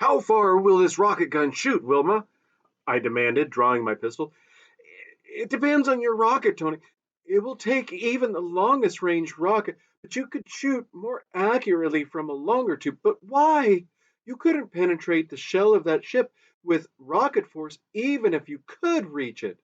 How far will this rocket gun shoot, Wilma? I demanded, drawing my pistol. It depends on your rocket, Tony. It will take even the longest range rocket, but you could shoot more accurately from a longer tube. But why? You couldn't penetrate the shell of that ship with rocket force, even if you could reach it.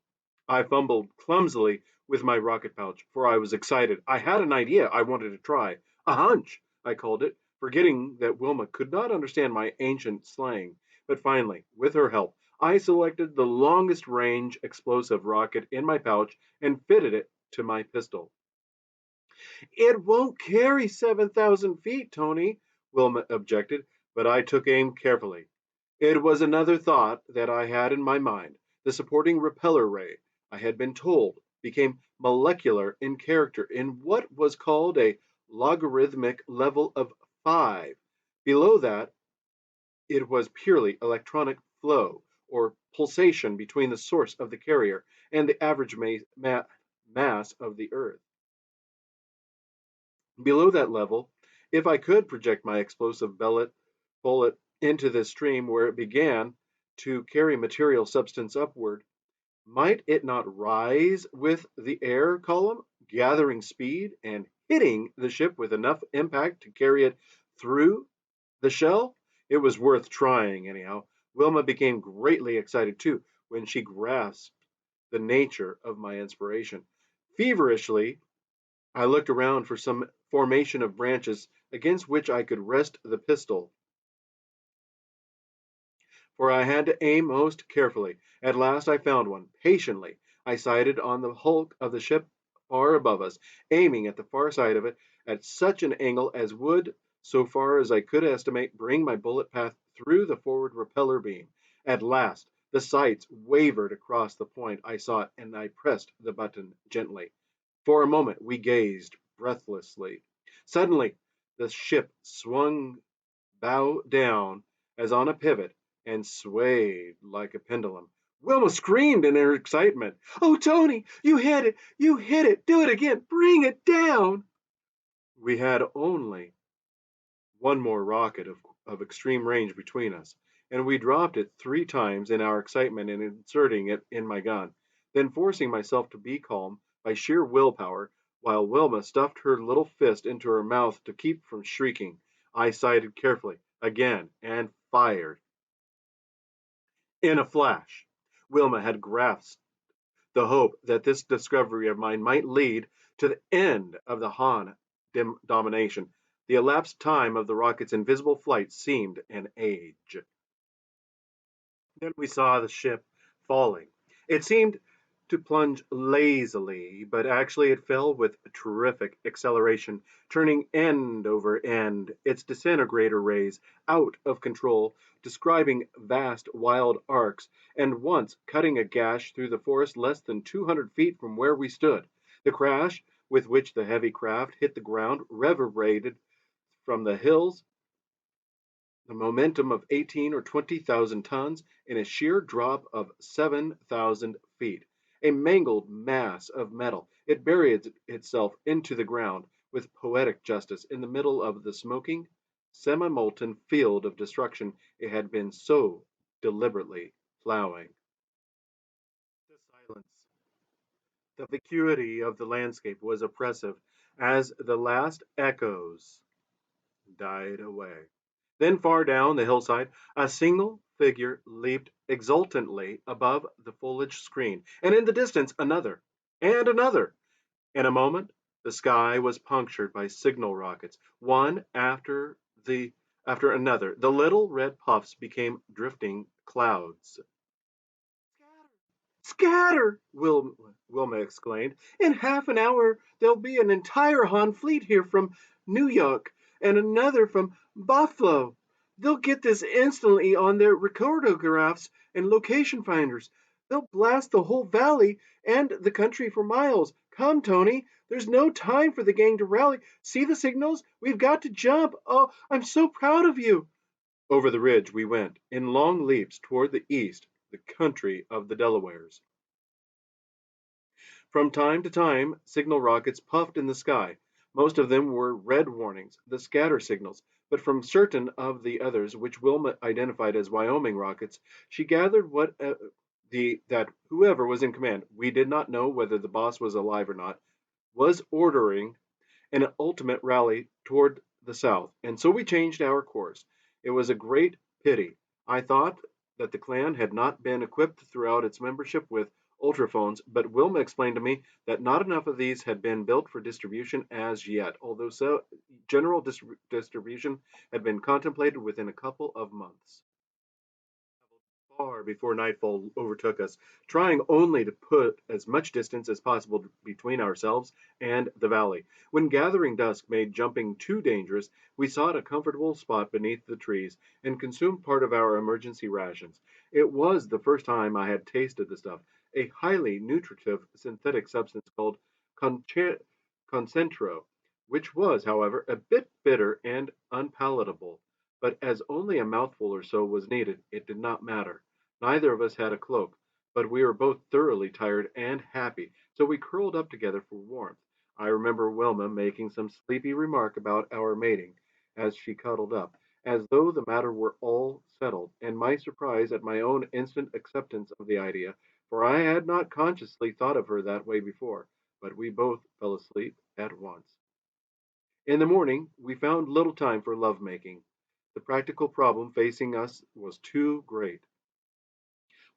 I fumbled clumsily with my rocket pouch, for I was excited. I had an idea I wanted to try. A hunch, I called it, forgetting that Wilma could not understand my ancient slang. But finally, with her help, I selected the longest range explosive rocket in my pouch and fitted it to my pistol. It won't carry 7,000 feet, Tony, Wilma objected, but I took aim carefully. It was another thought that I had in my mind. The supporting repeller ray, I had been told, became molecular in character in what was called a logarithmic level of 5. Below that, it was purely electronic flow or pulsation between the source of the carrier and the average mass of the Earth. Below that level, if I could project my explosive bullet into this stream where it began to carry material substance upward, might it not rise with the air column, gathering speed and hitting the ship with enough impact to carry it through the shell? It was worth trying, anyhow. Wilma became greatly excited too when she grasped the nature of my inspiration. Feverishly, I looked around for some formation of branches against which I could rest the pistol, for I had to aim most carefully. At last I found one. Patiently, I sighted on the hulk of the ship far above us, aiming at the far side of it at such an angle as would, so far as I could estimate, bring my bullet path through the forward repeller beam. At last, the sights wavered across the point I sought, and I pressed the button gently. For a moment we gazed breathlessly. Suddenly, the ship swung bow down as on a pivot and swayed like a pendulum. Wilma screamed in her excitement. Oh, Tony, you hit it! You hit it! Do it again! Bring it down! We had only one more rocket of extreme range between us, and we dropped it 3 times in our excitement in inserting it in my gun, then forcing myself to be calm by sheer willpower while Wilma stuffed her little fist into her mouth to keep from shrieking. I sighted carefully again and fired. In a flash, Wilma had grasped the hope that this discovery of mine might lead to the end of the Han domination. The elapsed time of the rocket's invisible flight seemed an age. Then we saw the ship falling. It seemed to plunge lazily, but actually it fell with terrific acceleration, turning end over end, its disintegrator rays out of control, describing vast wild arcs, and once cutting a gash through the forest less than 200 feet from where we stood. The crash with which the heavy craft hit the ground reverberated from the hills, the momentum of 18 or 20,000 tons in a sheer drop of 7,000 feet. A mangled mass of metal, it buried itself into the ground with poetic justice in the middle of the smoking, semi molten field of destruction it had been so deliberately plowing. The silence, the vacuity of the landscape was oppressive as the last echoes died away. Then, far down the hillside, a single figure leaped exultantly above the foliage screen, and in the distance another, and another. In a moment, the sky was punctured by signal rockets, one after another. The little red puffs became drifting clouds. Scatter! Wilma exclaimed. In half an hour, there'll be an entire Han fleet here from New York and another from Buffalo. They'll get this instantly on their recordographs and location finders. They'll blast the whole valley and the country for miles. Come, Tony. There's no time for the gang to rally. See the signals? We've got to jump. Oh, I'm so proud of you. Over the ridge we went, in long leaps toward the east, the country of the Delawares. From time to time, signal rockets puffed in the sky. Most of them were red warnings, the scatter signals, But from certain of the others, which Wilma identified as Wyoming rockets, she gathered that whoever was in command, we did not know whether the boss was alive or not, was ordering an ultimate rally toward the south, and so we changed our course. It was a great pity. I thought that the clan had not been equipped throughout its membership with ultraphones, but Wilma explained to me that not enough of these had been built for distribution as yet, although general distribution had been contemplated within a couple of months. Far before nightfall overtook us, trying only to put as much distance as possible between ourselves and the valley. When gathering dusk made jumping too dangerous, we sought a comfortable spot beneath the trees and consumed part of our emergency rations. It was the first time I had tasted the stuff, a highly nutritive synthetic substance called conche- concentro, which was, however, a bit bitter and unpalatable. But as only a mouthful or so was needed, it did not matter. Neither of us had a cloak, but we were both thoroughly tired and happy, so we curled up together for warmth. I remember Wilma making some sleepy remark about our mating as she cuddled up, as though the matter were all settled, and my surprise at my own instant acceptance of the idea, for I had not consciously thought of her that way before, but we both fell asleep at once. In the morning, we found little time for love making. The practical problem facing us was too great.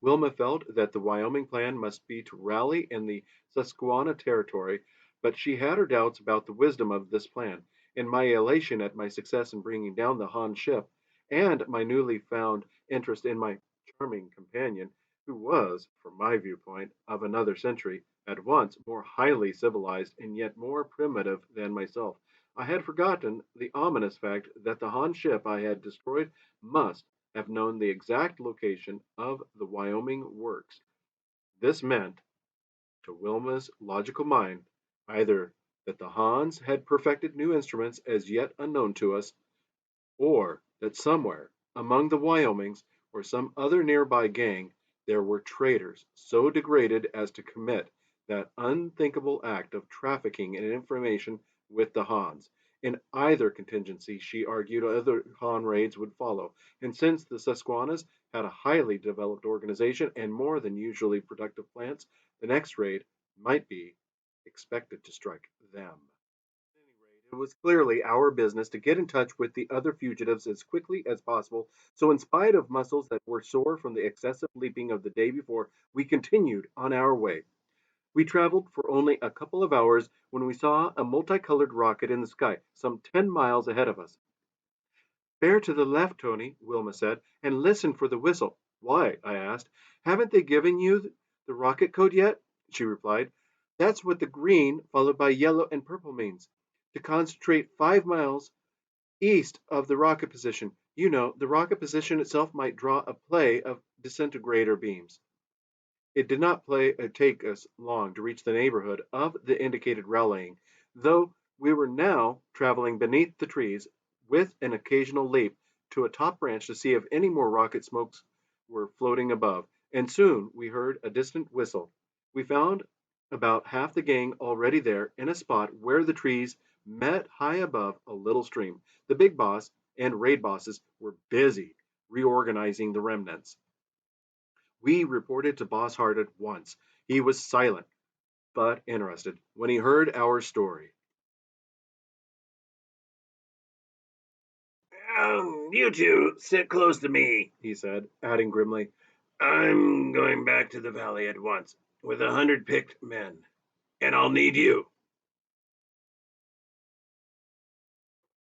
Wilma felt that the Wyoming plan must be to rally in the Susquehanna territory, but she had her doubts about the wisdom of this plan. In my elation at my success in bringing down the Han ship, and my newly found interest in my charming companion, who was, from my viewpoint, of another century, at once more highly civilized and yet more primitive than myself, I had forgotten the ominous fact that the Han ship I had destroyed must have known the exact location of the Wyoming works. This meant, to Wilma's logical mind, either that the Hans had perfected new instruments as yet unknown to us, or that somewhere among the Wyomings or some other nearby gang there were traitors so degraded as to commit that unthinkable act of trafficking in information with the Hans. In either contingency, she argued other Han raids would follow, and since the Susquehannas had a highly developed organization and more than usually productive plants, the next raid might be expected to strike them. At any rate, it was clearly our business to get in touch with the other fugitives as quickly as possible, so in spite of muscles that were sore from the excessive leaping of the day before, we continued on our way. We traveled for only a couple of hours when we saw a multicolored rocket in the sky, some 10 miles ahead of us. Bear to the left, Tony, Wilma said, and listen for the whistle. Why? I asked. Haven't they given you the rocket code yet? She replied. That's what the green followed by yellow and purple means. To concentrate 5 miles east of the rocket position. You know, the rocket position itself might draw a play of disintegrator beams. It did not take us long to reach the neighborhood of the indicated rallying, though we were now traveling beneath the trees, with an occasional leap to a top branch to see if any more rocket smokes were floating above, and soon we heard a distant whistle. We found about half the gang already there in a spot where the trees met high above a little stream. The big boss and raid bosses were busy reorganizing the remnants. We reported to Boss Hart at once. He was silent, but interested, when he heard our story. You two sit close to me, he said, adding grimly, I'm going back to the valley at once with 100 picked men, and I'll need you.